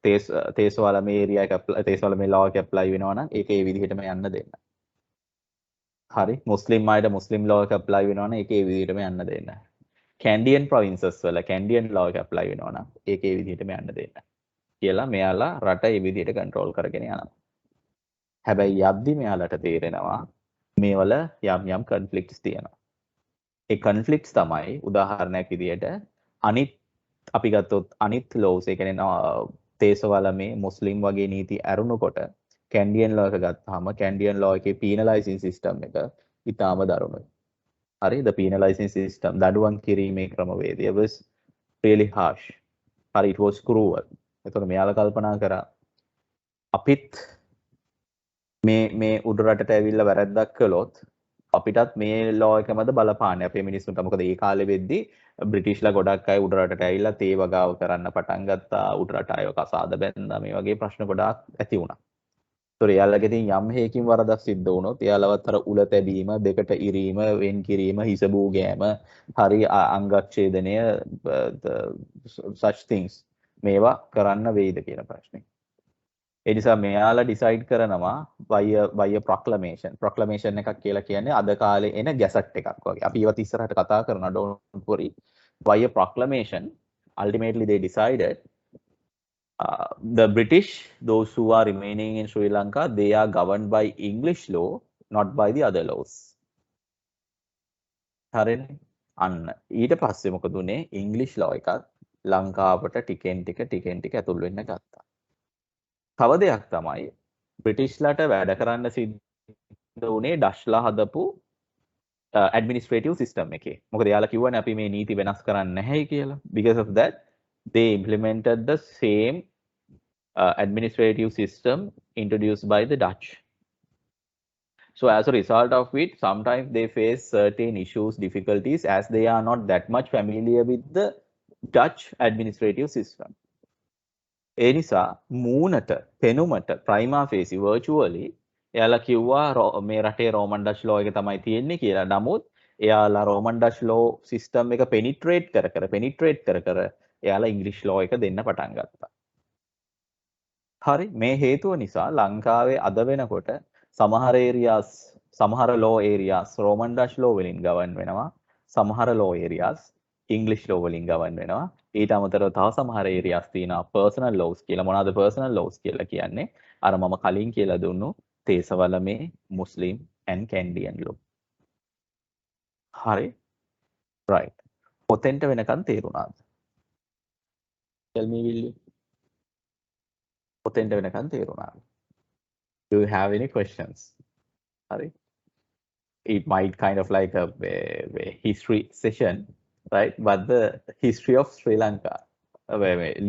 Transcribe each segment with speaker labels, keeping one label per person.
Speaker 1: තේසවල මේ ඒරියා එක තේසවල මේ law එක apply වෙනවා නම් ඒක ඒ විදිහටම යන්න දෙන්න. හරි මුස්ලිම් අයට මුස්ලිම් law එක apply වෙනවා නම් ඒක ඒ විදිහටම යන්න දෙන්න. කැන්ඩියන් ප්‍රොවින්සස් වල කැන්ඩියන් law එක apply වෙනවා නම් ඒක ඒ විදිහටම යන්න දෙන්න. කියලා මෙයාලා රට ඒ විදිහට කන්ට්‍රෝල් කරගෙන යනවා. හැබැයි යද්දි මෙයාලට තේරෙනවා මේවල යම් කන්ෆ්ලික්ට්ස් තියෙනවා. ඒ කන්ෆ්ලික්ට්ස් තමයි උදාහරණයක් විදිහට අනිත් අපි ගත්තොත් අනිත් ලෝස් ඒ කියන්නේ තේසවල මේ මුස්ලිම් වගේ නීති ඇරුණුකොට කැන්ඩියන් ලෝ එක ගත්තාම කැන්ඩියන් ලෝ එකේ පීනලයිසින් සිස්ටම් එක ඉතාම දරුණුයි. හරි the penalizing system දඩුවම් කිරීමේ ක්‍රමවේදය was really harsh. හරි it was cruel. එතකොට මෙයාලා කල්පනා කරා අපිත් මේ උඩ රටට ඇවිල්ලා වැරද්දක් කළොත් අපිටත් මේ ලෝ එක මත බලපාන්නේ අපේ මිනිස්සුන්ට. මොකද ඒ කාලේ වෙද්දි බ්‍රිටිෂ්ලා ගොඩක් අය උඩ රටට ඇවිල්ලා තේ වගාව කරන්න පටන් ගත්තා. උඩ රට අයව කසාද බැන්දා. මේ වගේ ප්‍රශ්න ගොඩාක් ඇති වුණා. ඒතොර එයාලගේ තින් යම් හේකින් වරදක් සිද්ධ වුණොත් එයාලවත් අර උල තැබීම, දෙකට ඉරීම, වෙන් කිරීම, හිස බූ ගෑම, හරි අංගච්ඡේදනය such things මේවා කරන්න වෙයිද කියන ප්‍රශ්නේ. ඒ නිසා මෙයාලා ඩිසයිඩ් කරනවා via proclamation එකක් කියලා කියන්නේ අද කාලේ එන ගැසට් එකක් වගේ. අපි ඒවත් ඉස්සරහට කතා කරනවා don't worry. Via proclamation ultimately they decided the British, those who are remaining in Sri Lanka, they are governed by English law, not by the other laws. හරිනේ? අන්න ඊට පස්සේ මොකද උනේ? English law එකත් ලංකාවට ටිකෙන් ටික ඇතුල් වෙන්න ගත්තා. තව දෙයක් තමයි බ්‍රිටිෂ්ලාට වැඩ කරන්න සිද්ධ වුණේ ඩච්ලා හදපු administrative system එකේ. මොකද එයාලා කිව්වනේ අපි මේ නීති වෙනස් කරන්නේ නැහැ කියලා. Because of that they implemented the same administrative system introduced by the Dutch. So as a result of it, sometimes they face certain issues, difficulties, as they are not that much familiar with the Dutch administrative system. ඒ නිසා මූණට පෙනුමට ප්‍රයිමා ෆේසි virtually එයාලා කිව්වා මේ රටේ Roman Dutch ලෝ එක තමයි තියෙන්නේ කියලා. නමුත් එයාලා රෝමන් ඩච් ලෝ සිස්ටම් එක පෙනිට්‍රේට් කර එයාලා ඉංග්‍රීසි ලෝ එක දෙන්න පටන් ගත්තා. හරි මේ හේතුව නිසා ලංකාවේ අද වෙනකොට සමහර ඒරියාස් සමහර ලෝ ඒරියාස් රෝමන් ඩච් ලෝ වලින් ගවන් වෙනවා. සමහර ලෝ ඒරියාස් ඉංග්‍රීසි ලෝ වලින් ගවන් වෙනවා. ඊට අමතරව තව සමහර ඒරියාස් තියෙනවා පර්සනල් ලෝස් කියලා. මොනවාද පර්සනල් ලෝස් කියලා කියන්නේ? අර මම කලින් කියලා දුන්නු තේසවල මේ මුස්ලිම් and කැන්ඩියන් ලෝ. හරි right. ඔතෙන්ට වෙනකන් තේරුණාද? tell me will you? ඔතෙන්ට වෙනකන් තේරුණාද? Do you have any questions? හරි. It might kind of like a history session, right? But the history of Sri Lanka,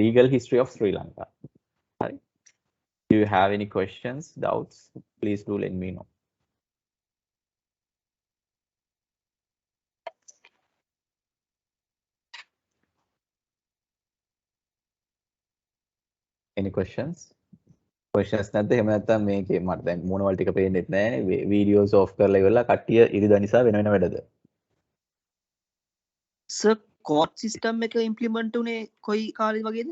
Speaker 1: legal history of Sri Lanka. Right? Do you have any questions, doubts? Please do let me know. Any questions? Questions නැද්ද? එහෙම නැත්නම් මේකේ මට දැන් මොනවල් ටික පේන්නෙත් නැහැ. Videos of කරලා ඉවරලා කට්ටිය ඉරිදා නිසා වෙන වැඩද?
Speaker 2: සර් කෝට් සිස්ටම් එක ඉම්ප්ලිමන්ට් උනේ කොයි කාලේ වගේද?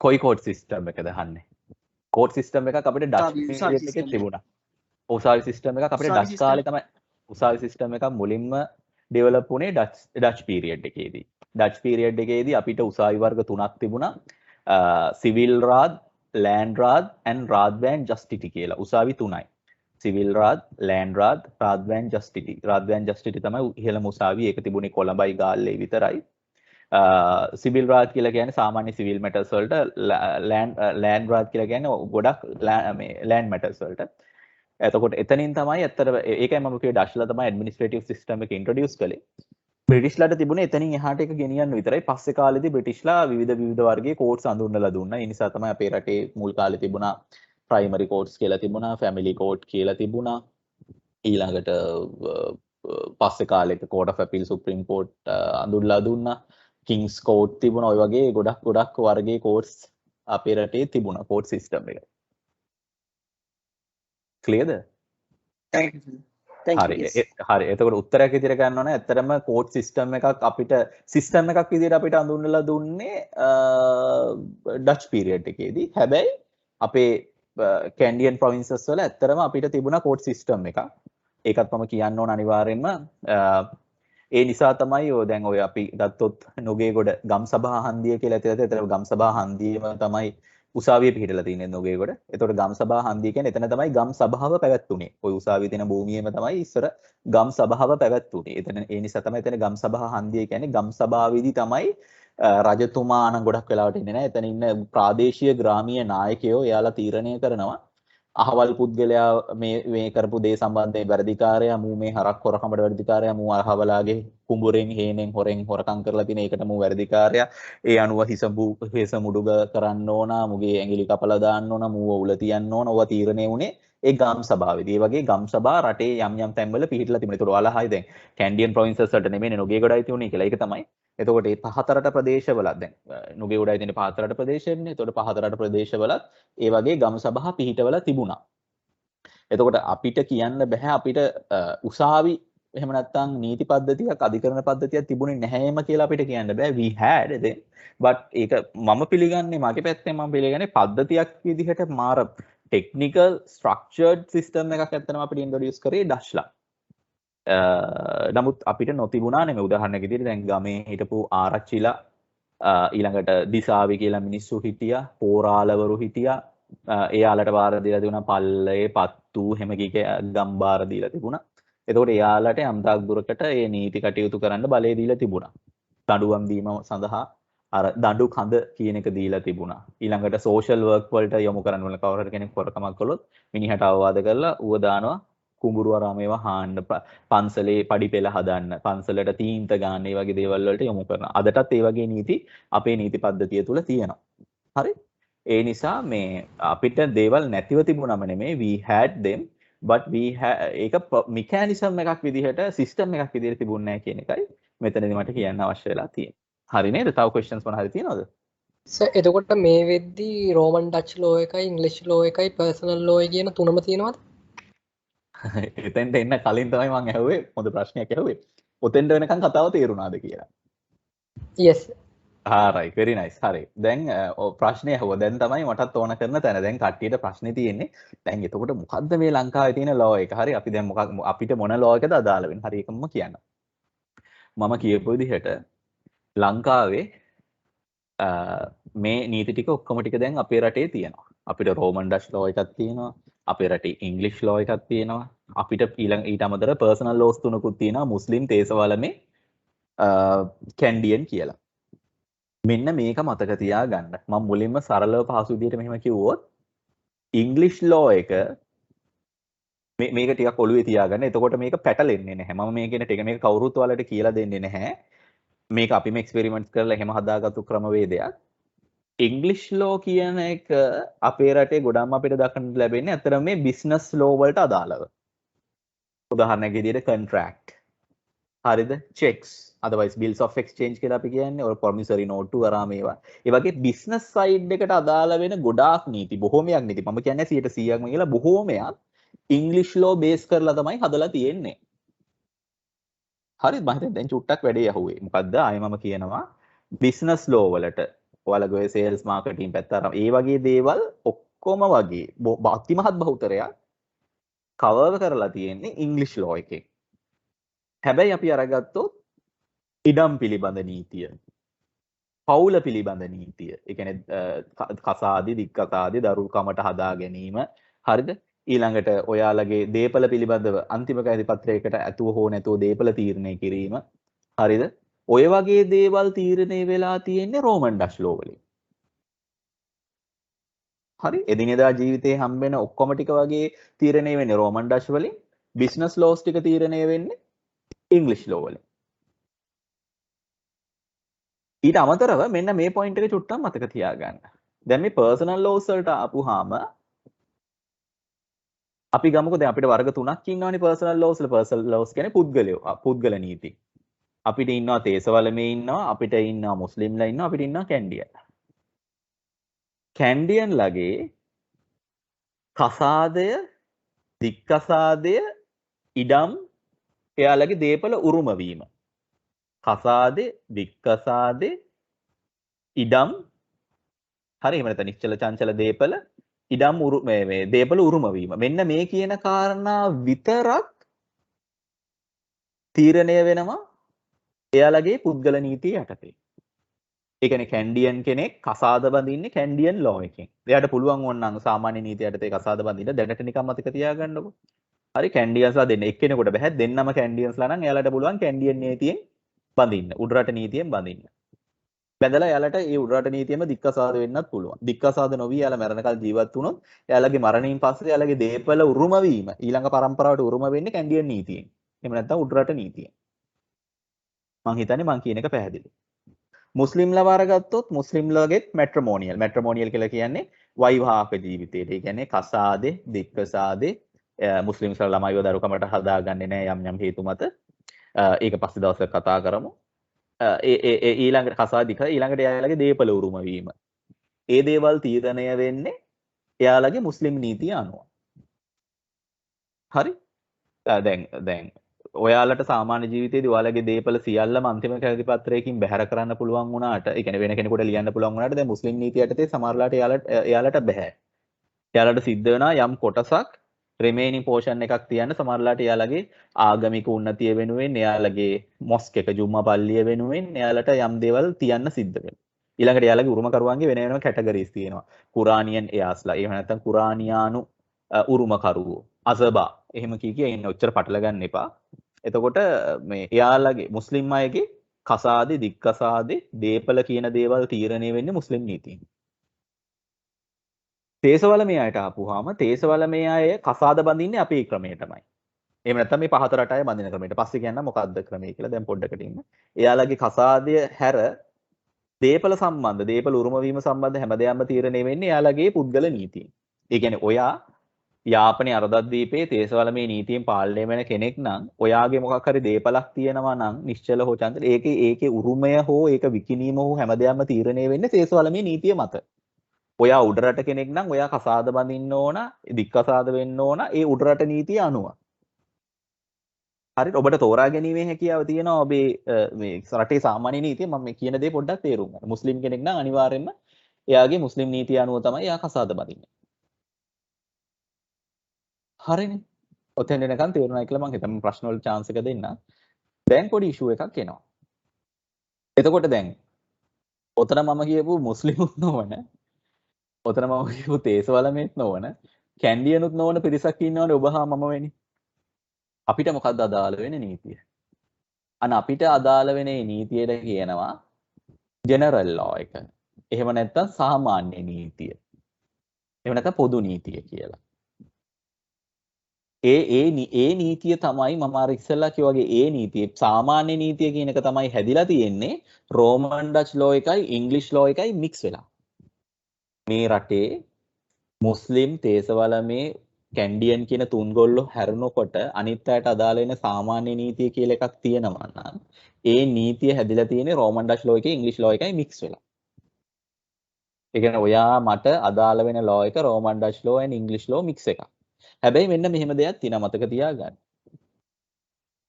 Speaker 1: කොයි කෝට් සිස්ටම් එකද අහන්නේ? කෝට් සිස්ටම් එකක් අපිට ඩච් පීරියඩ් එකේ තිබුණා. උසාවි සිස්ටම් එකක් අපිට ඩච් කාලේ තමයි උසාවි සිස්ටම් එකක් මුලින්ම ඩෙවලොප් වුණේ ඩච් පීරියඩ් එකේදී. ඩච් පීරියඩ් එකේදී අපිට උසාවි වර්ග තුනක් තිබුණා. සිවිල් රාද්, ලෑන්ඩ් රාද් and රාද්වෑන් ජස්ටිටි කියලා. උසාවි තුනයි. Civil රාද්, land රාද්, රාද්වෑන් ජස්ටිටි. රාද්වෑන් ජස්ටිටි තමයි ඉහළම උසාවි. ඒක තිබුණේ කොළඹයි ගාල්ලේ විතරයි. සිවිල් රාද් කියලා කියන්නේ සාමාන්‍ය සිවිල් මැටර්ස් වලට, ලෑන්ඩ් රාද් කියලා කියන්නේ ගොඩක් මේ ලෑන්ඩ් මැටර්ස් වලට. එතකොට එතනින් තමයි ඇත්තට ඒකයි මම කිව්වේ ඩච්ලා තමයි ඇඩ්මිනිස්ට්‍රේටිව් සිස්ටම් එක ඉන්ට්‍රොඩියුස් කළේ. බ්‍රිටිෂ්ලාට තිබුණේ එතනින් එහාට එක ගෙනියන්න විතරයි. පස්සේ කාලෙදී බ්‍රිටිෂ්ලා විවිධ වර්ගයේ කෝට්ස් අඳුන්වලා දුන්නා. ඒ නිසා තමයි අපේ රටේ මුල් කාලේ තිබුණා ප්‍රයිමරි කෝට්ස් කියලා තිබුණා, ෆැමිලි කෝට් කියලා තිබුණා. ඊළඟට පස්සේ කාලෙක court of appeal supreme court අඳුන්ලා දුන්නා. කිංස් කෝට් තිබුණා. ඔය වගේ ගොඩක් වර්ගයේ කෝට්ස් අපේ රටේ තිබුණා කෝට් සිස්ටම් එක. ක්ලියර්ද?
Speaker 2: Thank you.
Speaker 1: හරි එතකොට උත්තරයක් විදිහට ගන්න ඕනේ. ඇත්තටම කෝඩ් සිස්ටම් එකක් අපිට සිස්ටම් එකක් විදිහට අපිට අඳුන්වලා දුන්නේ ඩච් පීරියඩ් එකේදී. හැබැයි අපේ කැන්ඩියන් ප්‍රොවින්සස් වල ඇත්තටම අපිට තිබුණා කෝඩ් සිස්ටම් එකක්. ඒකත් මම කියන්න ඕන අනිවාර්යෙන්ම. ඒ නිසා තමයි ඔය දැන් ඔය අපි ගත්තොත් නොගේගොඩ ගම්සභා හන්දිය කියලා ඇතුළත ඒතර ගම්සභා හන්දියම තමයි උසාවිය පිහිටලා තියෙන්නේ නොගේගොඩ. එතකොට ගම්සභා හන්දිය කියන්නේ එතන තමයි ගම් සභාව පැවැත්තුනේ. ওই උසාවිය තියෙන භූමියේම තමයි ඉස්සර ගම් සභාව පැවැත්තුනේ. එතන ඒ නිසා තමයි එතන ගම්සභා හන්දිය කියන්නේ ගම් සභාවේදී තමයි රජතුමා නම් ගොඩක් වෙලාවට ඉන්නේ නැහැ. එතන ඉන්න ප්‍රාදේශීය ග්‍රාමීය නායකයෝ එයාලා තීරණය කරනවා අහවල් පුද්ගලයා මේ කරපු දේ සම්බන්ධයෙන් වැඩිකාරයා මූ මේ හරක් හොරකමට වැඩිකාරයා මූ අහවලාගේ කුඹුරෙන් හේනෙන් හොරෙන් හොරකම් කරලා තියෙන එකට මූ වැඩිකාරයා ඒ අනුව හිස මුඩුග කරන්න ඕන මුගේ ඇඟිලි කපලා දාන්න ඕන මූව උල තියන්න ඕන ඔවා තීරණය වුණේ ඒ ගම් සභාවේදී. ඒ වගේ ගම් සභා රටේ යම් තැන්වල පිහිටලා තිබුණා. ඒතකොට ඔයාලා හයි දැන් කැන්ඩියන් ප්‍රොවින්සස් වලට නෙමෙයි නොගේගොඩයි තියුනේ කියලා. ඒක තමයි. එතකොට මේ පහතරට ප්‍රදේශවල දැන් නොගේගොඩයි තියෙන පහතරට ප්‍රදේශෙන්නේ. එතකොට පහතරට ප්‍රදේශවලත් ඒ වගේ ගම් සභා පිහිටවලා තිබුණා. එතකොට අපිට කියන්න බෑ අපිට උසාවි එහෙම නැත්නම් නීති පද්ධතියක් අධිකරණ පද්ධතියක් තිබුණේ නැහැම කියලා අපිට කියන්න බෑ. we had then but ඒක මම පිළිගන්නේ මගේ පැත්තෙන් මම පිළිගන්නේ පද්ධතියක් විදිහට මාර ටෙක්නිකල් ස්ට්‍රක්චර්ඩ් සිස්ටම් එකක් ඇත්තටම අපිට ඉන්ට්‍රොඩියුස් කරේ ඩස්ලා. නමුත් අපිට නොතිබුණා නෙමෙයි. උදාහරණයක් විදිහට දැන් ගමේ හිටපු ආරච්චිලා ඊළඟට දිසාවි කියලා මිනිස්සු හිටියා, පෝරාලවරු හිටියා. එයාලට බාර දීලා තිබුණා පල්ලේ, පත්තු, හැම කීක ගම් බාර දීලා තිබුණා. එතකොට එයාලට යම්තාක් දුරකට මේ නීති කටයුතු කරන්න බලය දීලා තිබුණා. දඬුවම් දීම සඳහා අර දඬු කඳ කියන එක දීලා තිබුණා. ඊළඟට සෝෂල් වර්ක් වලට යොමු කරන්න ඕන කවුරු හරි කෙනෙක් හොරකමක් කළොත් මිනිහට අවවාද කරලා ඌව දානවා කුඹුරු ආරාමේව හාන්න පන්සලේ පඩි පෙළ හදන්න පන්සලට තීන්ත ගන්න මේ වගේ දේවල් වලට යොමු කරනවා. අදටත් ඒ වගේ නීති අපේ නීති පද්ධතිය තුල තියෙනවා. හරි? ඒ නිසා මේ අපිට දේවල් නැතිව තිබුණම නෙමෙයි we had them but we ඒක මෙකැනිසම් එකක් විදිහට සිස්ටම් එකක් විදිහට තිබුණේ නැහැ කියන එකයි මෙතනදී මට කියන්න අවශ්‍ය වෙලා තියෙන්නේ. හරි නේද? තව ක්වෙස්චන්ස් මොන හරි තියෙනවද?
Speaker 3: සර් එතකොට මේ වෙද්දී රෝමන් ඩච් ලෝ එකයි ඉංග්‍රීසි ලෝ එකයි පර්සනල් ලෝ කියන තුනම තියෙනවද?
Speaker 1: එතෙන්ට එන්න කලින් තමයි මම ඇහුවේ හොඳ ප්‍රශ්නයක් ඇහුවේ. ඔතෙන්ට වෙනකන් කතාව තේරුණාද කියලා.
Speaker 3: yes
Speaker 1: right very nice හරි දැන් ප්‍රශ්නය ඇහුවා දැන් තමයි මටත් ඕන කරන තැන දැන් කට්ටියට ප්‍රශ්නේ තියෙන්නේ දැන් එතකොට මොකද්ද මේ ලංකාවේ තියෙන ලෝ එක හරි අපි දැන් මොකක් අපිට මොන ලෝ එකද අදාළ වෙන්නේ හරි ඒකම කියන්න මම කියපු විදිහට ලංකාවේ මේ නීති ටික ඔක්කොම ටික දැන් අපේ රටේ තියෙනවා අපිට රෝමන් ඩච් ලෝ එකක් තියෙනවා අපේ රටේ ඉංග්‍රීසි ලෝ එකක් තියෙනවා අපිට ඊට අමතරව පර්සනල් ලෝස් තුනකුත් තියෙනවා මුස්ලිම් තේසවලමේ කැන්ඩියන් කියලා මෙන්න මේක මතක තියාගන්න. මම මුලින්ම සරලව පහසු විදිහට මෙහෙම කිව්වොත් ඉංග්‍රීසි ලෝ එක මේක ටිකක් ඔළුවේ තියාගන්න. එතකොට මේක පැටලෙන්නේ නැහැ. මම මේ කියන ටික මේක කවුරුත් ඔයාලට කියලා දෙන්නේ නැහැ. මේක අපිම එක්ස්පෙරිමන්ට්ස් කරලා එහෙම හදාගත්තු ක්‍රමවේදයක්. ඉංග්‍රීසි ලෝ කියන එක අපේ රටේ ගොඩක්ම අපිට දක්නට ලැබෙන්නේ අතන මේ බිස්නස් ලෝ වලට අදාළව. උදාහරණයක් විදිහට කොන්ට්‍රැක්ට්. හරිද? checks otherwise bills of exchange කියලා අපි කියන්නේ or promissory note අරාම ඒවා. ඒ වගේ business side එකට අදාළ වෙන ගොඩාක් නීති බොහෝමයක් නීති. මම කියන්නේ 100%ක්ම කියලා බොහෝමයක් English law base කරලා තමයි හදලා තියෙන්නේ. හරිද? මම හිතන්නේ දැන් චුට්ටක් වැඩේ යහුවේ. මොකද්ද? ආයෙ මම කියනවා business law වලට ඔයාලගේ sales marketing පැත්ත අරාම ඒ වගේ දේවල් ඔක්කොම වගේ අතිමහත් බහුතරයක් cover කරලා තියෙන්නේ English law එකේ. හැබැයි අපි අරගත්තොත් ඉඩම් පිළිබඳ නීතිය පවුල පිළිබඳ නීතිය ඒ කියන්නේ කසාදි දික්කසාදි දරුකමට හදා ගැනීම හරිද ඊළඟට ඔයාලගේ දේපල පිළිබඳව අන්තිම කැඳි පත්‍රයකට ඇතුව හෝ නැතුව දේපල තීරණය කිරීම හරිද ඔය වගේ දේවල් තීරණය වෙලා තියෙන්නේ රෝමන් ඩච් ලෝ වලින් හරි එදිනෙදා ජීවිතේ හම්බෙන ඔක්කොම ටික වගේ තීරණය වෙන්නේ රෝමන් ඩච් වලින් බිස්නස් ලෝස් ටික තීරණය වෙන්නේ ඉංග්‍රීසි ලෝ වලින් ඊට අමතරව මෙන්න මේ පොයින්ට් එක චුට්ටක් මතක තියාගන්න. දැන් මේ පර්සනල් ලෝස් වලට ආපුවාම අපි ගමුකෝ දැන් අපිට වර්ග තුනක් ඉන්නවනේ පර්සනල් ලෝස් වල. පර්සනල් ලෝස් කියන්නේ පුද්ගල නීති. අපිට ඉන්නවා තේසවලමේ ඉන්නවා, අපිට ඉන්නවා මුස්ලිම්ලා ඉන්නවා, අපිට ඉන්නවා කැන්ඩියන්. කැන්ඩියන් ලගේ කසාදය, දික්කසාදය, ඉඩම් එයාලගේ දේපල උරුම වීම. කසාදේ දික්කසාදේ ඉඩම් හරි එහෙම නැත්නම් නිශ්චල චංචල දීපල ඉඩම් මේ දීපල උරුම වීම. මෙන්න මේ කියන කාරණා විතරක් තීරණය වෙනවා එයාලගේ පුද්ගල නීතිය යටතේ. ඒ කියන්නේ කැන්ඩියන් කෙනෙක් කසාද බඳින්නේ කැන්ඩියන් ලෝ එකෙන්. එයාට පුළුවන් වුණනම් සාමාන්‍ය නීතිය යටතේ කසාද බඳින්න දැනට නිකන් මතක තියාගන්නකො. හරි කැන්ඩියන්ස්ලා දෙන්න එක්කෙනෙකුට බෑ දෙන්නම කැන්ඩියන්ස්ලා නම් එයාලට පුළුවන් කැන්ඩියන් නීතියෙන් බඳින්න. උඩරට නීතියෙන් බඳින්න. බැඳලා එයාලට ඒ උඩරට නීතියෙම දික්කසාද වෙන්නත් පුළුවන්. දික්කසාද නොවි එයාලා මරණකල් ජීවත් වුණොත් එයාලගේ මරණයෙන් පස්සේ එයාලගේ දේපල උරුම වීම ඊළඟ පරම්පරාවට උරුම වෙන්නේ කැන්ඩියන් නීතියෙන්. එහෙම නැත්නම් උඩරට නීතියෙන්. මං හිතන්නේ මං කියන එක පැහැදිලි. මුස්ලිම්ලා වරගත්තොත් මුස්ලිම්ලාගෙත් මැට්‍රිමෝනියල්. මැට්‍රිමෝනියල් කියලා කියන්නේ වෛවාහික ජීවිතයට. ඒ කියන්නේ කසාදේ, දික්කසාදේ මුස්ලිම්ස්ලා ළමයිව දරුකමට හදාගන්නේ නැහැ යම් යම් හේතු මත. ඒක පස්සේ දවසක කතා කරමු. ඊළඟට කසාදික ඊළඟට එයාලගේ දේපල උරුම වීම. ඒ දේවල් තීරණය වෙන්නේ එයාලගේ මුස්ලිම් නීතිය අනුව. හරි? දැන් ඔයාලට සාමාන්‍ය ජීවිතේදී ඔයාලගේ දේපල සියල්ලම අන්තිම කැරදි පත්‍රයකින් බැහැර කරන්න පුළුවන් වුණාට, ඒ කියන්නේ වෙන කෙනෙකුට ලියන්න පුළුවන් වුණාට දැන් මුස්ලිම් නීතිය යටතේ සමහරලාට එයාලට බෑ. එයාලට සිද්ධ වෙනවා යම් කොටසක් රිමේනින් පෝෂන් එකක් තියන්න සමහරලාට එයාලගේ ආගමික උන්නතිය වෙනුවෙන්, එයාලගේ මොස්ක් එක ජුම්මා පල්ලිය වෙනුවෙන් එයාලට යම් දේවල් තියන්න සිද්ධ වෙනවා. ඊළඟට එයාලගේ උරුමකරුවන්ගේ වෙන වෙනම කැටගරිස් තියෙනවා. කුරානියන් එයාස්ලා, එහෙම නැත්නම් කුරානියානු උරුමකරුවෝ, අසබා එහෙම කිය ඉන්න ඔච්චර පටල ගන්න එපා. එතකොට මේ එයාලගේ මුස්ලිම් අයගේ කසාදේ, දික්කසාදේ, දේපල කියන දේවල් තීරණය වෙන්නේ මුස්ලිම් නීතියෙන්. තේසවල මේ අයට ආපුවාම තේසවල මේ අය කසාද බඳින්නේ අපේ ක්‍රමයටමයි. එහෙම නැත්නම් මේ පහත රටාවේ බඳින ක්‍රමයට. පස්සේ කියන්න මොකක්ද ක්‍රමය කියලා දැන් පොඩ්ඩකට ඉන්න. එයාලගේ කසාදය හැර දේපල සම්බන්ධ, දේපල උරුම වීම සම්බන්ධ හැමදේම තීරණය වෙන්නේ එයාලගේ පුද්ගල නීතියෙන්. ඒ කියන්නේ ඔයා යාපනයේ අරදද්වීපයේ තේසවලමේ නීතියෙන් පාලනය වෙන කෙනෙක් නම් ඔයාගේ මොකක් හරි දේපලක් තියෙනවා නම් නිශ්චල හෝ චංචල ඒකේ උරුමය හෝ ඒක විකිණීම හෝ හැමදේම තීරණය වෙන්නේ තේසවලමේ නීතිය මත. ඔයා උඩරට කෙනෙක් නම් ඔයා කසාද බඳින්න ඕන, දික්කසාද වෙන්න ඕන ඒ උඩරට නීතිය අනුව. හරියට ඔබට තෝරා ගැනීමේ හැකියාව තියෙනවා ඔබේ මේ රටේ සාමාන්‍ය නීතිය. මම මේ කියන දේ පොඩ්ඩක් තේරුම් ගන්න. මුස්ලිම් කෙනෙක් නම් අනිවාර්යයෙන්ම එයාගේ මුස්ලිම් නීතිය අනුව තමයි එයා කසාද බඳින්නේ. හරිනේ. ඔතෙන් එනකන් තේරුණා කියලා මම හිතන්නේ ප්‍රශ්න වල chance එක දෙන්න. දැන් පොඩි issue එකක් එනවා. එතකොට දැන් ඔතන මම කියපු මුස්ලිමුත් නොවන, ඔතන මම කියපු තේසවලමෙත් නොවන, කැන්ඩියනුත් නොවන පිරිසක් ඉන්නවනේ ඔබ හා මම වෙන්නේ. අපිට මොකක්ද අදාළ වෙන නීතිය? අන්න අපිට අදාළ වෙන නීතියට කියනවා ජෙනරල් ලෝ එක. එහෙම නැත්නම් සාමාන්‍ය නීතිය. එහෙම නැත්නම් පොදු නීතිය කියලා. ඒ නීතිය තමයි මම අර ඉස්සෙල්ලා කිව්වාගේ ඒ නීතිය සාමාන්‍ය නීතිය කියන එක තමයි හැදිලා තියෙන්නේ රෝමන් ඩච් ලෝ එකයි ඉංග්ලිෂ් ලෝ එකයි මික්ස් වෙලා. මේ රටේ මුස්ලිම් තේසවලමේ කැන්ඩියන් කියන තුන්ගොල්ලෝ හැරෙනකොට අනිත් අයට අදාළ වෙන සාමාන්‍ය නීතිය කියලා එකක් තියෙනවා නම් ඒ නීතිය හැදිලා තියෙන්නේ රෝමන් ඩච් ලෝ එකයි ඉංග්ලිෂ් ලෝ එකයි මික්ස් වෙලා. ඒ කියන්නේ ඔයා මට අදාළ වෙන ලෝ එක Roman Dutch law and English law mix එකක්. හැබැයි මෙන්න මෙහෙම දෙයක් තියෙනවා මතක තියාගන්න.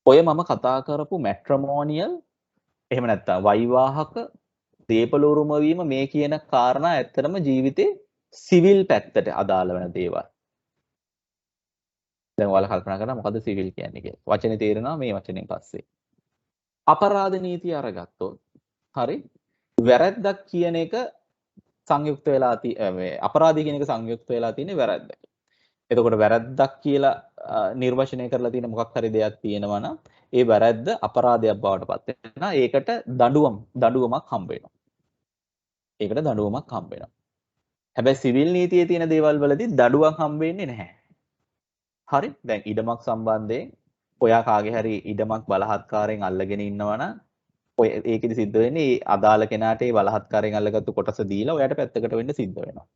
Speaker 1: ඔය මම කතා කරපු මැට්‍රිමෝනියල් එහෙම නැත්නම් වෛවාහක දේපල උරුම වීම මේ කියන කාරණා ඇත්තටම ජීවිතේ සිවිල් පැත්තට අදාළ වෙන දේවල්. දැන් ඔයාලා කල්පනා කරනවා මොකද්ද සිවිල් කියන්නේ කියලා. වචනේ තේරෙනවා මේ වචනෙන් පස්සේ. අපරාධ නීතිය අරගත්තොත් හරි වැරැද්දක් කියන එක සංයුක්ත වෙලා මේ අපරාධය කියන එක සංයුක්ත වෙලා තියෙන්නේ වැරැද්දක. එතකොට වැරැද්දක් කියලා නිර්වචනය කරලා තියෙන මොකක් හරි දෙයක් තියෙනවා නම් ඒ වැරැද්ද අපරාධයක් බවට පත් වෙනවා. ඒකට දඬුවමක් හම්බ වෙනවා. ඒකට දඬුවමක් හම්බ වෙනවා. හැබැයි සිවිල් නීතියේ තියෙන දේවල් වලදී දඬුවම් හම්බ වෙන්නේ නැහැ. හරි? දැන් ඉඩමක් සම්බන්ධයෙන් ඔයා කාගේ හරි ඉඩමක් බලහත්කාරයෙන් අල්ලගෙන ඉන්නවා නම් ඔය ඒකෙදි සිද්ධ වෙන්නේ ඒ අදාළ කෙනාට ඒ බලහත්කාරයෙන් අල්ලගත්තු කොටස දීලා ඔයාට පැත්තකට වෙන්න සිද්ධ වෙනවා.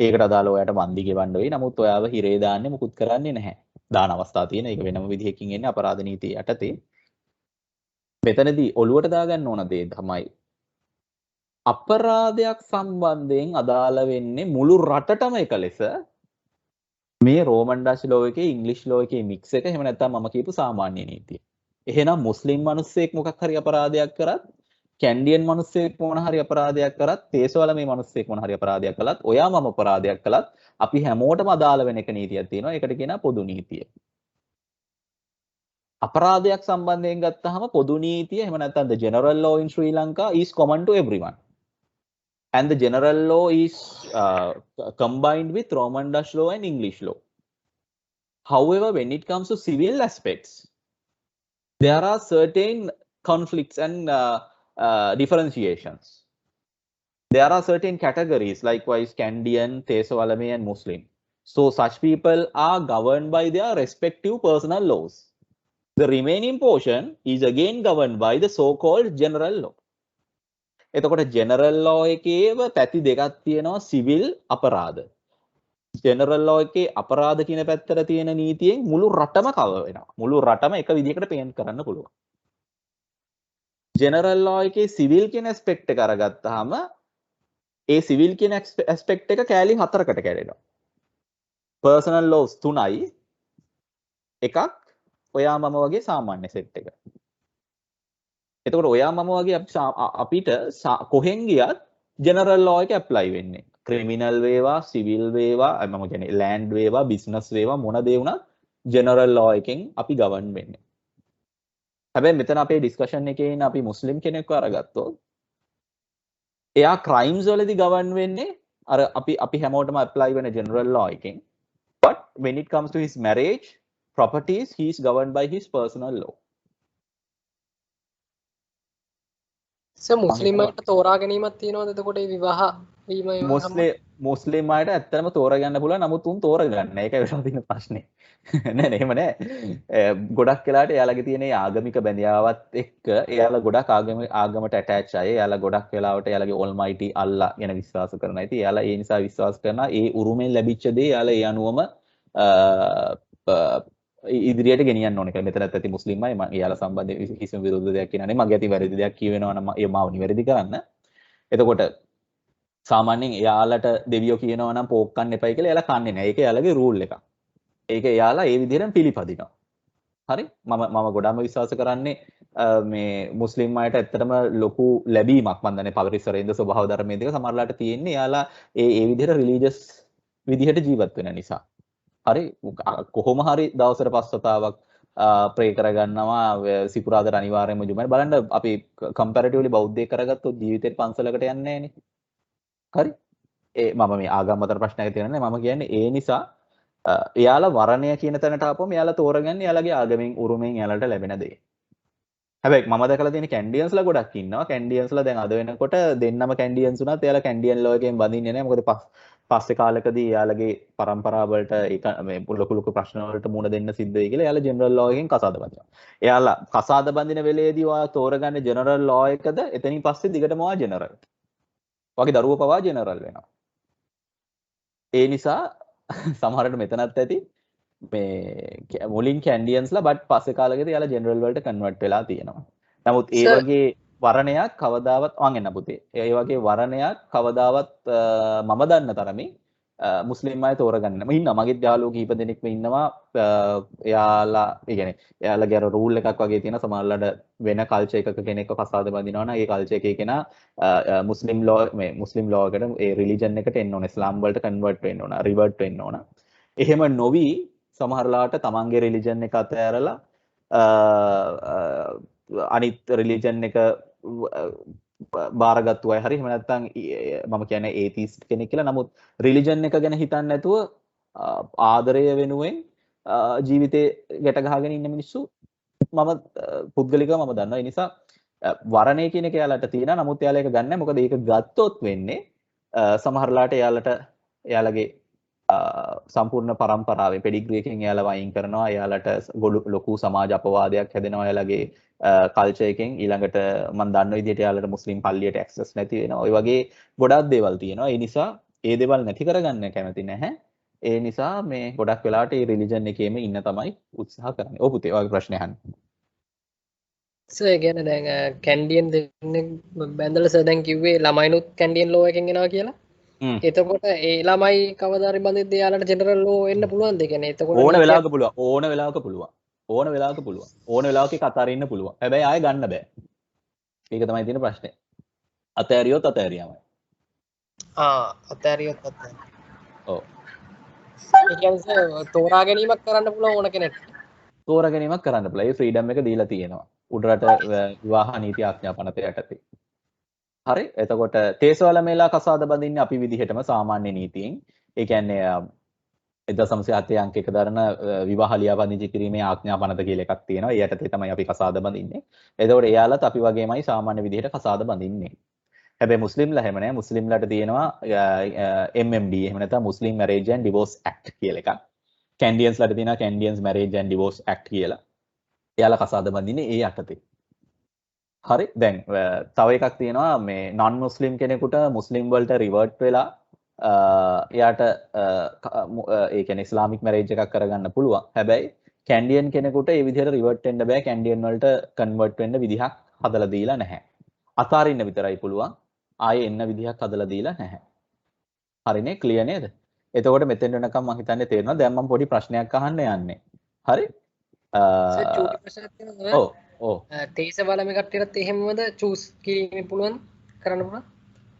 Speaker 1: ඒකට අදාළව ඔයාට වන්දි ගෙවන්න වෙයි. නමුත් ඔයාව හිරේ දාන්නේ මුකුත් කරන්නේ නැහැ. දාන අවස්ථා තියෙන. ඒක වෙනම විදිහකින් එන්නේ අපරාධ නීතිය යටතේ. මෙතනදී ඔළුවට දාගන්න ඕන දේ තමයි අපරාධයක් සම්බන්ධයෙන් අදාළ වෙන්නේ මුළු රටටම එක ලෙස මේ රෝමන් ඩච් ලෝ එකේ ඉංග්ලිෂ් ලෝ එකේ මික්ස් එක. එහෙම නැත්නම් මම කියපු සාමාන්‍ය නීතිය. එහෙනම් මුස්ලිම් මිනිස්සෙක් මොකක් හරි අපරාධයක් කරත් කැන්ඩියන් මිනිස්සෙක් මොන හරි අපරාධයක් කරත් තේසවල මේ මිනිස්සෙක් මොන හරි අපරාධයක් කළත් ඔයා මම අපරාධයක් කළත් අපි හැමෝටම අදාළ වෙන එක නීතියක් තියෙනවා. ඒකට කියනවා පොදු නීතිය. අපරාධයක් සම්බන්ධයෙන් ගත්තාම පොදු නීතිය එහෙම නැත්නම් the general law in Sri Lanka is common to everyone. And the general law is combined with Roman Dutch law and English law. However, when it comes to civil aspects, there are certain conflicts and differentiations. There are certain categories, likewise Kandyan, Tesawalame and Muslim. So such people are governed by their respective personal laws. The remaining portion is again governed by the so-called general law. එතකොට general law එකේව පැති දෙකක් තියෙනවා civil අපරාධ. general law එකේ අපරාධ කියන පැත්තට තියෙන නීතියෙන් මුළු රටම cover වෙනවා. මුළු රටම එක විදිහකට paint කරන්න පුළුවන්. general law එකේ civil කියන aspect එක අරගත්තාම ඒ civil කියන aspect එක කෑලි 4කට කැඩෙනවා. personal laws 3යි. එකක් ඔයා මම වගේ සාමාන්‍ය set එක. එතකොට ඔයා මම වගේ අපිට කොහෙන් ගියත් ජෙනරල් ලෝ එක ඇප්ලයි වෙන්නේ. ක්‍රිමිනල් වේවා, සිවිල් වේවා, මම කියන්නේ ලෑන්ඩ් වේවා, බිස්නස් වේවා මොන දේ වුණත් ජෙනරල් ලෝ එකෙන් අපි ගවර්න් වෙන්නේ. හැබැයි මෙතන අපේ ඩිස්කෂන් එකේ ඉන්න අපි මුස්ලිම් කෙනෙක්ව අරගත්තොත් එයා ක්‍රයිම්ස් වලදී ගවර්න් වෙන්නේ අර අපි හැමෝටම ඇප්ලයි වෙන ජෙනරල් ලෝ එකෙන්. But when it comes to his marriage, properties, he is governed by his personal law.
Speaker 3: මුස්ලිම් අයට තෝරා ගැනීමක් තියෙනවද එතකොට මේ විවාහ වීම
Speaker 1: මුස්ලිම් අයට ඇත්තටම තෝරගන්න පුළුවන් නමුත් උන් තෝරගන්න. ඒකයි වෙලා තියෙන ප්‍රශ්නේ. නෑ එහෙම නෑ. ගොඩක් වෙලාට එයාලගේ තියෙන ආගමික බැඳියාවත් එක්ක එයාලා ගොඩක් ආගමට ඇටච් අය. එයාලා ගොඩක් වෙලාවට එයාලගේ ඕල්මයිටි අල්ලා ගැන විශ්වාස කරනවා. ඉතින් එයාලා ඒ නිසා විශ්වාස කරනවා ඒ උරුමෙන් ලැබිච්ච දේ එයාලා ඒ අනුවම ඉදිරියට ගෙනියන්න ඕනේ කියලා. මෙතනත් ඇති මුස්ලිම් අය එයාලා සම්බන්ධයෙන් කිසිම විරුද්ධ දෙයක් කියන්නේ නැහැ. මගේ අතින් වැරදි දෙයක් කියවෙනවා නම් ඒ මාව නිවැරදි කරන්න. එතකොට සාමාන්‍යයෙන් එයාලට දෙවියෝ කියනවා නම් පෝක් කන්න එපයි කියලා එයාලා කන්නේ නැහැ. ඒක එයාලගේ රූල් එකක්. ඒක එයාලා ඒ විදිහටම පිළිපදිනවා. හරි? මම ගොඩාම විශ්වාස කරන්නේ මේ මුස්ලිම් අයට ඇත්තටම ලොකු ලැබීමක් මන් දන්නේ පරිසරයෙන්ද ස්වභාව ධර්මයේද සමහරලාට තියෙන්නේ එයාලා ඒ විදිහට රිලීජියස් විදිහට ජීවත් වෙන නිසා. හරි කොහොම හරි දවසට 5 වතාවක් ප්‍රේ කරගන්නවා සිකුරාදට අනිවාර්යයෙන්ම ජුමා බලන්න අපි කම්පැරටිව්ලි බෞද්ධයෙක් කරගත්තොත් ජීවිතේ පන්සලකට යන්නේ නැහනේ. හරි මම මේ ආගම් අතර ප්‍රශ්නයක් තියෙනවා මම කියන්නේ ඒ නිසා එයාලා වරණය කියන තැනට ආපුවම එයාලා තෝරගන්නේ එයාලගේ ආගමෙන් උරුමෙන් එයාලට ලැබෙන දේ. හැබැයි මම දැකලා තියෙන කැන්ඩියන්ස්ලා ගොඩක් ඉන්නවා. කැන්ඩියන්ස්ලා දැන් අද වෙනකොට දෙන්නම කැන්ඩියන්ස් වුණත් එයාලා කැන්ඩියන් ලෝ එකෙන් බඳින්නේ නැහැ. මොකද පස්සේ කාලෙකදී එයාලගේ පරම්පරාව වලට ඒක මේ ලොකු ප්‍රශ්න වලට මුහුණ දෙන්න සිද්ධ වෙයි කියලා එයාලා ජෙනරල් ලෝ එකෙන් කසාද බඳිනවා. එයාලා කසාද බඳින වෙලේදී ඔයා තෝරගන්නේ ජෙනරල් ලෝ එකද එතනින් පස්සේ දිගටම ඔයා ජෙනරල්. වගේ දරුවෝ පවා ජෙනරල් වෙනවා. ඒ නිසා සමහරවිට මෙතනත් ඇති මේ මුලින් කැන්ඩියන්ස්ලා බට් පස්සේ කාලෙකදී එයාලා ජෙනරල් වලට කන්වර්ට් වෙලා තියෙනවා. නමුත් ඒ වගේ වරණයක් කවදාවත් මං එන්න පුතේ. ඒ වගේ වරණයක් කවදාවත් මම දන්න තරමින් මුස්ලිම් අය තෝරගන්නේ නැහැ. මම ඉන්නවා මගේ යාළුවෝ කීප දෙනෙක්ම ඉන්නවා එයාලා ඒ කියන්නේ එයාලගේ අර රූල් එකක් වගේ තියෙන සමහරවල්ලාට වෙන කල්චර් එකක කෙනෙක්ව කසාද බඳිනවා නම් ඒ කල්චර් එකේ කෙනා මුස්ලිම් ලෝ එකට ඒ රිලිජන් එකට එන්න ඕන ඉස්ලාම් වලට කන්වර්ට් වෙන්න ඕන රිවර්ට් වෙන්න ඕන. එහෙම නොවි සමහරලාට තමන්ගේ රිලිජන් එක අතහැරලා අනිත් රිලිජන් එක බාරගත්තු අය හරි එහෙම නැත්නම් මම කියන්නේ ඒතිස්ට් කෙනෙක් කියලා. නමුත් රිලිජන් එක ගැන හිතන්නේ නැතුව ආදරය වෙනුවෙන් ජීවිතේ ගැට ගහගෙන ඉන්න මිනිස්සු මම පුද්ගලිකව මම දන්නවා. ඒ නිසා වරණය කියන එක එයාලට තියෙනවා. නමුත් එයාලා ඒක ගන්න නැහැ. මොකද ඒක ගත්තොත් වෙන්නේ සමහරලාට එයාලගේ සම්පූර්ණ පරම්පරාවේ පෙඩිග්‍රී එකෙන් එයාලා වයින් කරනවා. එයාලට ලොකු සමාජ අපවාදයක් හැදෙනවා. එයාලගේ කල්චර් එකෙන් ඊළඟට මම දන්න විදිහට එයාලට මුස්ලිම් පල්ලියට ඇක්සස් නැති වෙනවා. ওই වගේ ගොඩක් දේවල් තියෙනවා. ඒ නිසා ඒ දේවල් නැති කරගන්න කැමති නැහැ. ඒ නිසා මේ ගොඩක් වෙලාවට මේ රිලිජන් එකේම ඉන්න තමයි උත්සාහ කරන්නේ. ඔව් පුතේ ඔයගේ ප්‍රශ්නේ අහන්න.
Speaker 3: සර් කියන්නේ දැන් කැන්ඩියන් දෙන්නේ බැඳලා සර් දැන් කිව්වේ ළමයිනුත් කැන්ඩියන් ලෝ එකෙන් එනවා කියලා. එතකොට ඒ ළමයි කවදාරි බඳිද්දී යාලට ජෙනරල් ලෝ එන්න පුළුවන්ද? කියන්නේ එතකොට
Speaker 1: ඕන වෙලාවක පුළුවන්. ඕන වෙලාවක ඒක අතරින්න පුළුවන්. හැබැයි ආයෙ ගන්න බෑ. ඒක තමයි තියෙන ප්‍රශ්නේ. අතෑරියොත් අතෑරියාමයි.
Speaker 3: අතෑරියොත් අතෑරියා.
Speaker 1: ඔව්.
Speaker 3: ඒ කියන්නේ තෝරා ගැනීමක් කරන්න පුළුවන් ඕන කෙනෙක්ට.
Speaker 1: තෝරා ගැනීමක් කරන්න පුළුවන්. ඒ ෆ්‍රීඩම් එක දීලා තියෙනවා. උඩරට විවාහ නීති ආඥා පනත යටතේ. හරි. එතකොට තේසවලමේලා කසාද බඳින්නේ අපි විදිහටම සාමාන්‍ය නීතියෙන්. ඒ කියන්නේ 1907 අංක 1 දරන විවාහ ලියාපදිංචි කිරීමේ ආඥා පනත කියලා එකක් තියෙනවා. ඒ යටතේ තමයි අපි කසාද බඳින්නේ. එතකොට එයාලත් අපි වගේමයි සාමාන්‍ය විදිහට කසාද බඳින්නේ. හැබැයි මුස්ලිම්ලා එහෙම නැහැ. මුස්ලිම්ලාට තියෙනවා MMD එහෙම නැත්නම් මුස්ලිම් මැරේජ් ඇන්ඩ් ඩිවෝස් ඇක්ට් කියලා එකක්. කැන්ඩියන්ස්ලාට තියෙනවා කැන්ඩියන්ස් මැරේජ් ඇන්ඩ් ඩිවෝස් ඇක්ට් කියලා. එයාලා කසාද බඳින්නේ ඒ යටතේ. හරි. දැන් තව එකක් තියෙනවා මේ non muslim කෙනෙකුට මුස්ලිම් වලට රිවර්ට් වෙලා එයාට ඒ කියන්නේ ඉස්ලාමික් මැරේජ් එකක් කරගන්න පුළුවන්. හැබැයි කැන්ඩියන් කෙනෙකුට ඒ විදිහට රිවර්ට් වෙන්න බෑ. කැන්ඩියන් වලට කන්වර්ට් වෙන්න විදිහක් හදලා දීලා නැහැ. අතාරින්න විතරයි පුළුවන්. ආයේ එන්න විදිහක් හදලා දීලා නැහැ. හරිනේ ක්ලියර් නේද? එතකොට මෙතෙන් වෙනකම් මම හිතන්නේ තේරෙනවා. දැන් මම පොඩි ප්‍රශ්නයක් අහන්න යන්නේ. හරි? ඔව් ඔව්.
Speaker 3: තේසවලමේ කට්ටියටත් එහෙමද චූස් කිරීම පුළුවන් කරන්න පුළුවන්?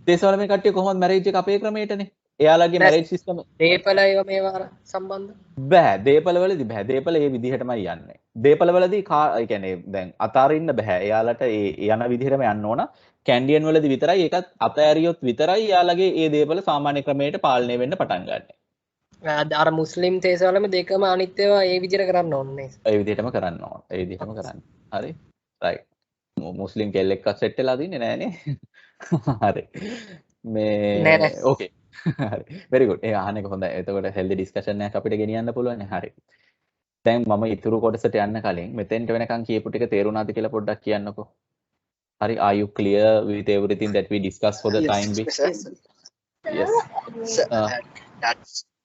Speaker 1: තේසවලමේ කට්ටිය කොහොමද මැරේජ් එක අපේ ක්‍රමයටනේ. එයාලගේ මැරේජ් සිස්ටම්
Speaker 3: දීපල ඒවා මේවා සම්බන්ධ
Speaker 1: බෑ. දීපලවලදී බෑ. දීපල ඒ විදිහටමයි යන්නේ. දීපලවලදී ඒ කියන්නේ දැන් අතාරින්න බෑ. එයාලට ඒ යන විදිහටම යන්න ඕන. කැන්ඩියන් වලදී විතරයි ඒකත් අතෑරියොත් විතරයි යාලගේ ඒ දේපල සාමාන්‍ය ක්‍රමයට පාලනය වෙන්න පටන් ගන්න.
Speaker 3: අර මුස්ලිම් තේසවලම දෙකම අනිත් ඒවා ඒ විදිහට කරන්න ඕනේ.
Speaker 1: ඒ විදිහටම කරන්න ඕන. ඒ විදිහටම කරන්න. හරි. රයිට්. මුස්ලිම් කෙල්ලෙක්ව සෙට් වෙලා තින්නේ නෑනේ. හරි. මේ ඕකේ. හරි. very good. ඒ අහන එක හොඳයි. එතකොට healthy discussion එකක් අපිට ගෙනියන්න පුළුවන්. හරි. දැන් මම ඉතුරු කොටසට යන්න කලින් මෙතෙන්ට වෙනකන් කියපු ටික තේරුණාද කියලා පොඩ්ඩක් කියන්නකෝ. Hari, are you clear with everything that we discussed for the time being? Yes.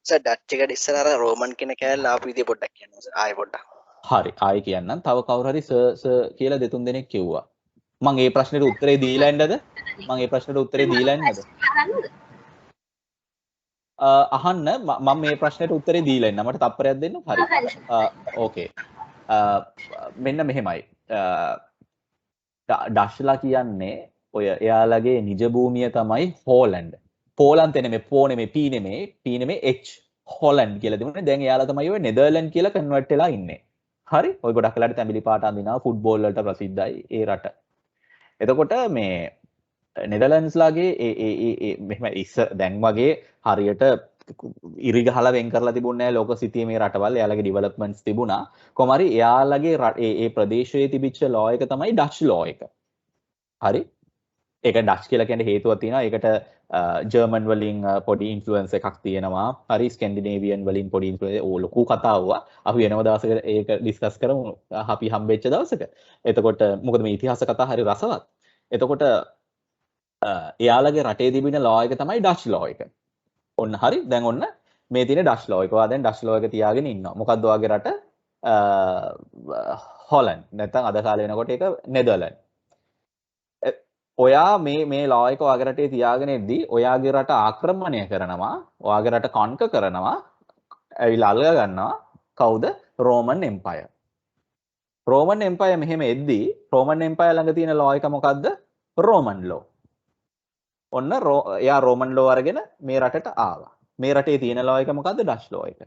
Speaker 2: Sir that එකට ඉස්සර අර රෝමන් කියන කෑල්ල ආපු විදිය පොඩ්ඩක් කියන්න ආයෙ පොඩ්ඩක්.
Speaker 1: හරි ආයෙ කියන්නම්. තව කවුරු හරි සර් කියලා දෙතුන් දෙනෙක් කිව්වා. මම ඒ ප්‍රශ්නෙට උත්තරේ දීලා ඉන්නද? මම ඒ ප්‍රශ්නෙට උත්තරේ දීලා ඉන්නද? අහන්න මම මේ ප්‍රශ්නෙට උත්තරේ දීලා ඉන්න. මට තප්පරයක් දෙන්න. හරි. ඕකේ. මෙන්න මෙහෙමයි. ඩශ්ලා කියන්නේ ඔය එයාලගේ නිජ භූමිය තමයි හෝලන්ඩ්. පෝලන්ත නෙමෙයි පෝ නෙමෙයි පී නෙමෙයි H හොලන්ඩ් කියලා දෙමුනේ. දැන් එයාලා තමයි ඔය නෙදර්ලන්ඩ් කියලා කන්වර්ට් වෙලා ඉන්නේ. හරි? ඔය ගොඩක් වෙලාට තැඹිලි පාට අඳිනවා ෆුට්බෝල් වලට ප්‍රසිද්ධයි ඒ රට. එතකොට මේ නෙදර්ලන්ඩ්ස්ලාගේ ඒ මෙහෙම දැන් වගේ හරියට ඉරි ගහලා වෙන් කරලා තිබුණේ නැහැ ලෝක සිතියේ මේ රටවල්. එයාලගේ ඩෙවලොප්මන්ට්ස් තිබුණා. කොහොම හරි එයාලගේ ඒ ප්‍රදේශයේ තිබිච්ච ලෝ එක තමයි ඩච් ලෝ එක. හරි? ඒක ඩච් කියලා කියන්නේ හේතුවක් තියෙනවා. ඒකට ජර්මන් වලින් පොඩි ඉන්ෆ්ලුවන්ස් එකක් තියෙනවා. හරි ස්කැන්ඩිනේවියන් වලින් පොඩි ඉන්ෆ්ලුවන්ස් ඕ ලොකු කතාවක්. අපි වෙනම දවසක ඒක ඩිස්කස් කරමු. අපි හම්බෙච්ච දවසක. එතකොට මොකද මේ ඉතිහාස කතා හරි රසවත්. එතකොට එයාලගේ රටේ තිබෙන ලෝ එක තමයි ඩච් ලෝ එක. ඔන්න හරි දැන් ඔන්න මේ තියෙන ඩච් ලෝ එක. ඔයා දැන් ඩච් ලෝ එක තියාගෙන ඉන්නවා. මොකද්ද ඔයාගේ රට? හොලන්ඩ්. නැත්නම් අද කාලේ වෙනකොට ඒක නෙදර්ලන්ඩ්. ඔයා මේ ලෝ එක ඔයාගේ රටේ තියාගෙන ඉද්දි ඔයාගේ රට ආක්‍රමණය කරනවා. ඔයාගේ රට කොන්ක කරනවා. ඇවිල්ලා අල්ල ගන්නවා. කවුද? රෝමන් එම්පයර්. රෝමන් එම්පයර් මෙහෙම එද්දි රෝමන් එම්පයර් ළඟ තියෙන ලෝ එක මොකද්ද? රෝමන් ලෝ. ඔන්න එයා රෝමන් ලෝ අරගෙන මේ රටට ආවා. මේ රටේ තියෙන ලෝ එක මොකද්ද? ඩච් ලෝ එක.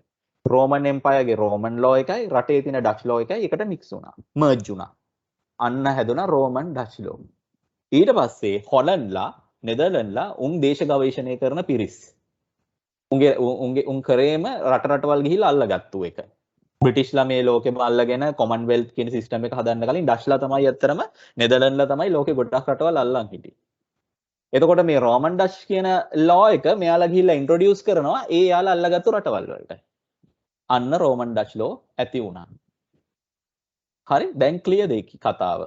Speaker 1: රෝමන් එම්පයර්ගේ රෝමන් ලෝ එකයි රටේ තියෙන ඩච් ලෝ එකයි එකට මික්ස් වුණා. මර්ජ් වුණා. අන්න හැදුනා රෝමන් ඩච් ලෝ. ඊට පස්සේ හොලන්ඩ්ලා නෙදර්ලන්ඩ්ලා උන් දේශ ගවේෂණය කරන පිරිස්. උන් කරේම රටවල් ගිහිල්ලා අල්ලගත්තු එක. බ්‍රිටිෂ්ලා මේ ලෝකෙම අල්ලගෙන කොමන්වෙල්ත් කියන සිස්ටම් එක හදන්න කලින් ඩච්ලා තමයි ඇත්තරම නෙදර්ලන්ඩ්ලා තමයි ලෝකෙ ගොඩක් රටවල් අල්ලන් හිටියේ. එතකොට මේ රෝමන් ඩච් කියන ලෝ එක මෙයාලා ගිහිල්ලා ඉන්ට්‍රොඩියුස් කරනවා ඒ යාලා අල්ලගත්තු රටවල් වලට. අන්න රෝමන් ඩච් ලෝ ඇති වුණා. හරි දැන් ක්ලියර්ද ඒ කතාව?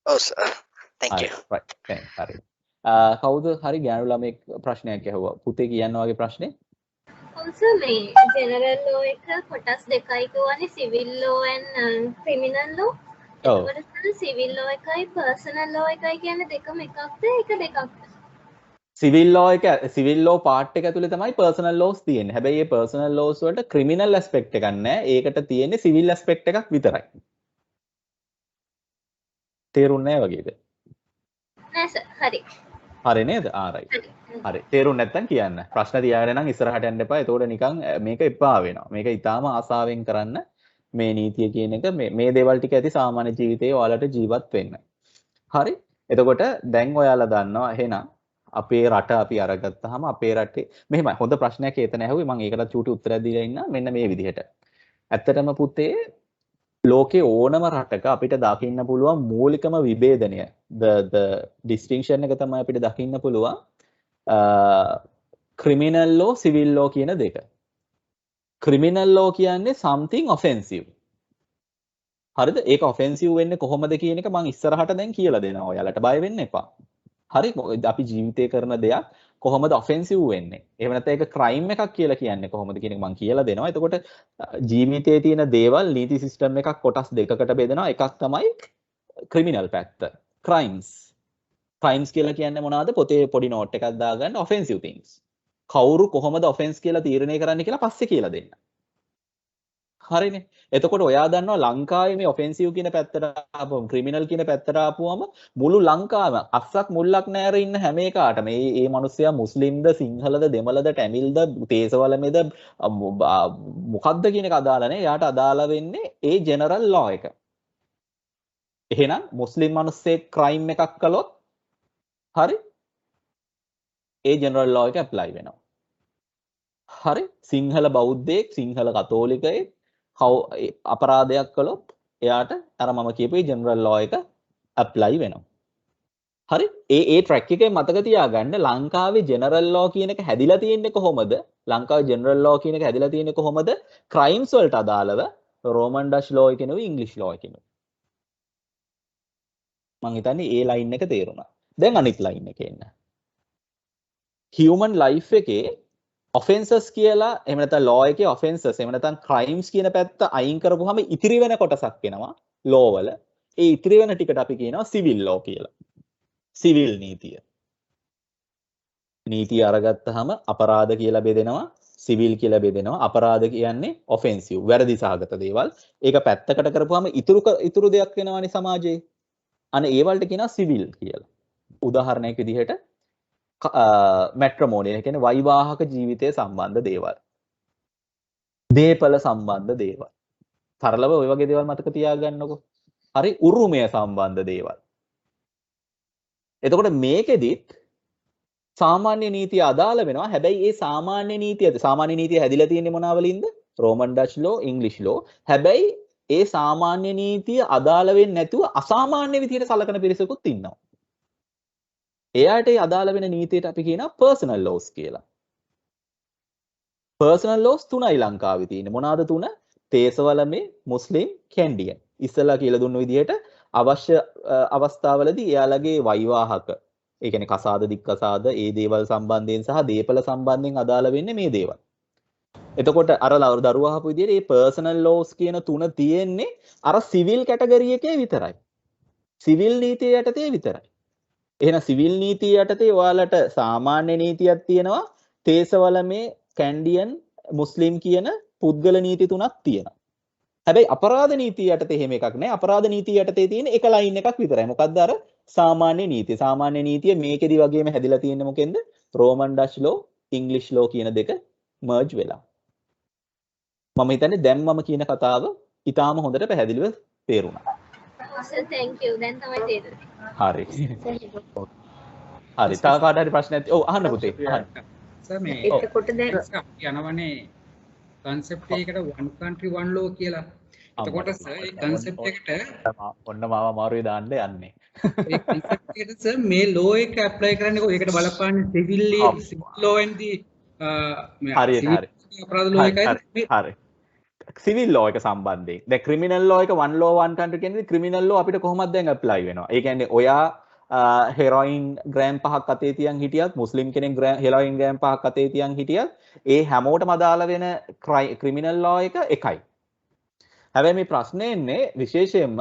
Speaker 2: ඔව් සර්. thank you.
Speaker 1: right හරි. කවුද හරි ගෑනු ළමෙක් ප්‍රශ්නයක් ඇහුවා. පුතේ කියන්න වගේ ප්‍රශ්නේ?
Speaker 4: also මේ ජෙනරල් ලෝ එක කොටස් දෙකයි කියවනේ සිවිල් ලෝ and ක්‍රිමිනල් ලෝ. එතකොට සිවිල් ලෝ එකයි පර්සනල් ලෝ එකයි කියන්නේ දෙකම එකක්ද ඒක දෙකක්ද?
Speaker 1: සිවිල් ලෝ එක සිවිල් ලෝ පාර්ට් එක ඇතුලේ තමයි පර්සනල් ලෝස් තියෙන්නේ. හැබැයි මේ පර්සනල් ලෝස් වලට ක්‍රිමිනල් ඇස්පෙක්ට් එකක් නැහැ. ඒකට තියෙන්නේ සිවිල් ඇස්පෙක්ට් එකක් විතරයි. තේරුන්නේ නැහැ වගේද?
Speaker 4: නෑ සර් හරි
Speaker 1: හරි නේද? right. හරි. තේරුම් නැත්තම් කියන්න. ප්‍රශ්න තියාගෙන නම් ඉස්සරහට යන්න එපා. එතකොට නිකන් මේක එපා වෙනවා. මේක ඊටාම ආසාවෙන් කරන්න මේ නීතිය කියන එක මේ දේවල් ටික ඇති සාමාන්‍ය ජීවිතේ ඔයාලට ජීවත් වෙන්න. හරි. එතකොට දැන් ඔයාලා දන්නවා එහෙනම් අපේ රට අපි අරගත්තාම අපේ රටේ මෙහෙමයි හොඳ ප්‍රශ්නයක් ඒතන ඇහුවේ මම ඒකට චූටි උත්තරයක් දීලා ඉන්න මෙන්න මේ විදිහට. ඇත්තටම පුතේ ලෝකේ ඕනම රටක අපිට දකින්න පුළුවන් මූලිකම විභේදනය the distinction එක තමයි අපිට දකින්න පුළුවන් criminal law civil law කියන දෙක. criminal law කියන්නේ something offensive. හරිද? ඒක offensive වෙන්නේ කොහොමද කියන එක මම ඉස්සරහට දැන් කියලා දෙනවා. ඔයාලට බය වෙන්න එපා. හරි අපි ජීවිතේ කරන දෙයක් කොහොමද ඔෆෙන්සිව් වෙන්නේ? එහෙම නැත්නම් ඒක ක්‍රයිම් එකක් කියලා කියන්නේ කොහොමද කියන එක මම කියලා දෙනවා. එතකොට ජීවිතයේ තියෙන දේවල් නීති සිස්ටම් එකක් කොටස් දෙකකට බෙදෙනවා. එකක් තමයි ක්‍රිමිනල් පැත්ත. ක්‍රයිම්ස්. ක්‍රයිම්ස් කියලා කියන්නේ මොනවද? පොතේ පොඩි නෝට් එකක් දාගන්න ඔෆෙන්සිව් things. කවුරු කොහොමද ඔෆෙන්ස් කියලා තීරණය කරන්න කියලා පස්සේ කියලා දෙන්න. හරිනේ. එතකොට ඔයා දන්නවා ලංකාවේ මේ ඔෆෙන්සිව් කියන පැත්තට ආපුවම ක්‍රිමිනල් කියන පැත්තට ආපුවම මුළු ලංකාවම අස්සක් මුල්ලක් නැර ඉන්න හැම එකාටම මේ මිනිස්සයා මුස්ලිම්ද සිංහලද දෙමළද ටැමිල්ද තේසවලමේද මොකද්ද කියන එක අදාළ නැහැ. යාට අදාළ වෙන්නේ ඒ ජෙනරල් ලෝ එක. එහෙනම් මුස්ලිම් මිනිස්සෙක් ක්‍රයිම් එකක් කළොත් හරි ඒ ජෙනරල් ලෝ එක ඇප්ලයි වෙනවා. හරි සිංහල බෞද්ධයෙක් සිංහල කතෝලිකයෙක් අපරාධයක් කළොත් එයාට අර මම කියපු ජෙනරල් ලෝ එක ඇප්ලයි වෙනවා. හරි ඒ ට්‍රැක් එකේ මතක තියාගන්න ලංකාවේ ජෙනරල් ලෝ කියන එක හැදිලා තියෙන්නේ කොහොමද? ලංකාවේ ජෙනරල් ලෝ කියන එක හැදිලා තියෙන්නේ කොහොමද? ක්‍රයිම්ස් වලට අදාළව රෝමන් ඩච් ලෝ එකනොයි ඉංග්‍රීසි ලෝ එකනොයි. මම හිතන්නේ ඒ ලයින් එක තේරුණා. දැන් අනිත් ලයින් එකේ එන්න. human life එකේ offenses කියලා එහෙම නැත්නම් law එකේ offenses එහෙම නැත්නම් crimes කියන පැත්ත අයින් කරපුවාම ඉතිරි වෙන කොටසක් එනවා law වල. ඒ ඉතිරි වෙන ටිකට අපි කියනවා civil law කියලා. civil නීතිය. නීතිය අරගත්තාම අපරාධ කියලා බෙදෙනවා, civil කියලා බෙදෙනවා. අපරාධ කියන්නේ offensive, වැරදි සහගත දේවල්. ඒක පැත්තකට කරපුවාම ඉතුරු දෙයක් වෙනවානේ සමාජයේ. අනේ ඒ වලට කියනවා civil කියලා. උදාහරණයක් විදිහට මැට්‍රමෝනිය කියන්නේ වෛවාහක ජීවිතය සම්බන්ධ දේවල්. දේපල සම්බන්ධ දේවල්. තරලව ওই වගේ දේවල් මතක තියාගන්නකො. හරි උරුමය සම්බන්ධ දේවල්. එතකොට මේකෙදිත් සාමාන්‍ය නීතිය අදාළ වෙනවා. හැබැයි ඒ සාමාන්‍ය නීතිය හැදිලා තියෙන්නේ මොනවා වලින්ද? රෝමන් ඩච් ලෝ, ඉංග්‍රීසි ලෝ. හැබැයි ඒ සාමාන්‍ය නීතිය අදාළ වෙන්නේ නැතුව අසාමාන්‍ය විදිහට සලකන පිරිසකුත් ඉන්නවා. එයාට අදාළ වෙන නීතියට අපි කියනවා personal laws කියලා. personal laws තුනයි ලංකාවේ තියෙන්නේ. මොනවාද තුන? තේසවලමේ, මුස්ලිම්, කැන්ඩියන්. ඉස්සලා කියලා දුන්න විදිහට අවශ්‍ය අවස්ථාවලදී එයාලගේ වෛවාහක, ඒ කියන්නේ කසාද දික්කසාද, ඒ දේවල් සම්බන්ධයෙන් සහ දේපල සම්බන්ධයෙන් අදාළ වෙන්නේ මේ දේවල්. එතකොට අර දරුවා අහපු විදිහට මේ personal laws කියන තුන තියෙන්නේ අර civil category එකේ විතරයි. civil නීතිය යටතේ විතරයි. එහෙනම් සිවිල් නීතිය යටතේ ඔයාලට සාමාන්‍ය නීතියක් තියෙනවා තේසවලමේ කැන්ඩියන් මුස්ලිම් කියන පුද්ගල නීති තුනක් තියෙනවා. හැබැයි අපරාධ නීතිය යටතේ එහෙම එකක් නැහැ. අපරාධ නීතිය යටතේ තියෙන එක ලයින් එකක් විතරයි. මොකද්ද අර සාමාන්‍ය නීතිය. සාමාන්‍ය නීතිය මේකෙදි වගේම හැදිලා තියෙන්නේ මොකෙන්ද? රෝමන් ඩච් ලෝ, ඉංග්‍රීසි ලෝ කියන දෙක මර්ජ් වෙලා. මම හිතන්නේ දැන් මම කියන කතාව ඊටාම හොඳට පැහැදිලිව තේරුණා.
Speaker 4: සර් thank you දැන් තමයි තේරුනේ.
Speaker 1: හරි. හරි. තව කාට හරි ප්‍රශ්නයක් ඔව් අහන්න පුතේ. අහන්න.
Speaker 5: සර් මේ
Speaker 4: එතකොට දැන්
Speaker 5: යනවනේ concept එකකට one country one law කියලා. එතකොට සර් මේ concept එකට
Speaker 1: ඔන්න මාව අමාරුවේ දාන්න යන්නේ.
Speaker 5: ඒ concept එකට සර් මේ law එක apply කරන්නේ කොහොමද? ඒකට බලපාන්නේ civil law and the
Speaker 1: හරි.
Speaker 5: අපරාධ law එකයි.
Speaker 1: හරි. සිවිල් ලෝ එක සම්බන්ධයෙන් දැන් ක්‍රිමිනල් ලෝ එක one law one country කියන්නේ ක්‍රිමිනල් ලෝ අපිට කොහොමද දැන් ඇප්ලයි වෙනවා. ඒ කියන්නේ ඔයා හෙරොයින් ග්‍රෑම් 5ක් අතේ තියන් හිටියත් මුස්ලිම් කෙනෙක් හෙරොයින් ග්‍රෑම් 5ක් අතේ තියන් හිටියත් ඒ හැමෝටම අදාළ වෙන ක්‍රිමිනල් ලෝ එක එකයි. හැබැයි මේ ප්‍රශ්නේ එන්නේ විශේෂයෙන්ම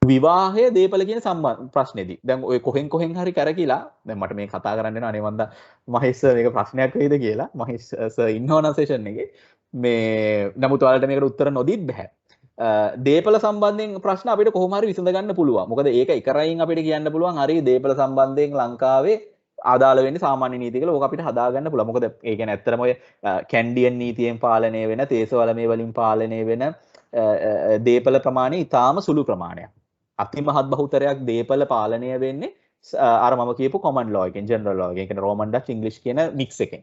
Speaker 1: විවාහය දේපල කියන සම්බන්ධ ප්‍රශ්නේදී. දැන් ඔය කොහෙන් හරි කරකිලා දැන් මට මේ කතා කරන්න වෙනවා අනේ මන්ද මහේෂ් සර් මේක ප්‍රශ්නයක් වෙයිද කියලා. මහේෂ් සර් ඉන්නවනම් සෙෂන් එකේ මේ නමුත් ඔයාලට මේකට උත්තර නොදීත් බෑ. දේපල සම්බන්ධයෙන් ප්‍රශ්න අපිට කොහොම හරි විසඳ ගන්න පුළුවන්. මොකද ඒක එකරයින් අපිට කියන්න පුළුවන් හරි දේපල සම්බන්ධයෙන් ලංකාවේ ආදාළ වෙන්නේ සාමාන්‍ය නීති කියලා. ඕක අපිට හදා ගන්න පුළුවන්. මොකද ඒ කියන්නේ ඇත්තටම ඔය කැන්ඩියන් නීතියෙන් පාලනය වෙන, තේසවලමේ වලින් පාලනය වෙන දේපල ප්‍රමාණය ඉතාම සුළු ප්‍රමාණයක්. අතිමහත් බහුතරයක් දේපල පාලනය වෙන්නේ අර මම කියපු කොමන් ලෝ එකෙන්, ජෙනරල් ලෝ එකෙන්, ඒ කියන්නේ රෝමන් ඩච් ඉංග්‍රීසි කියන මික්ස් එකෙන්.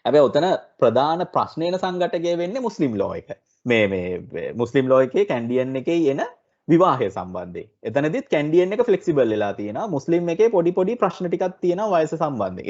Speaker 1: හැබැයි උතන ප්‍රධාන ප්‍රශ්නේන සංඝටකය වෙන්නේ මුස්ලිම් ලෝ එක. මේ මුස්ලිම් ලෝ එකේ කැන්ඩියන් එකේ එන විවාහය සම්බන්ධයෙන්. එතනදිත් කැන්ඩියන් එක ෆ්ලෙක්සිබල් වෙලා තියෙනවා. මුස්ලිම් එකේ පොඩි පොඩි ප්‍රශ්න ටිකක් තියෙනවා වයස සම්බන්ධයෙන්.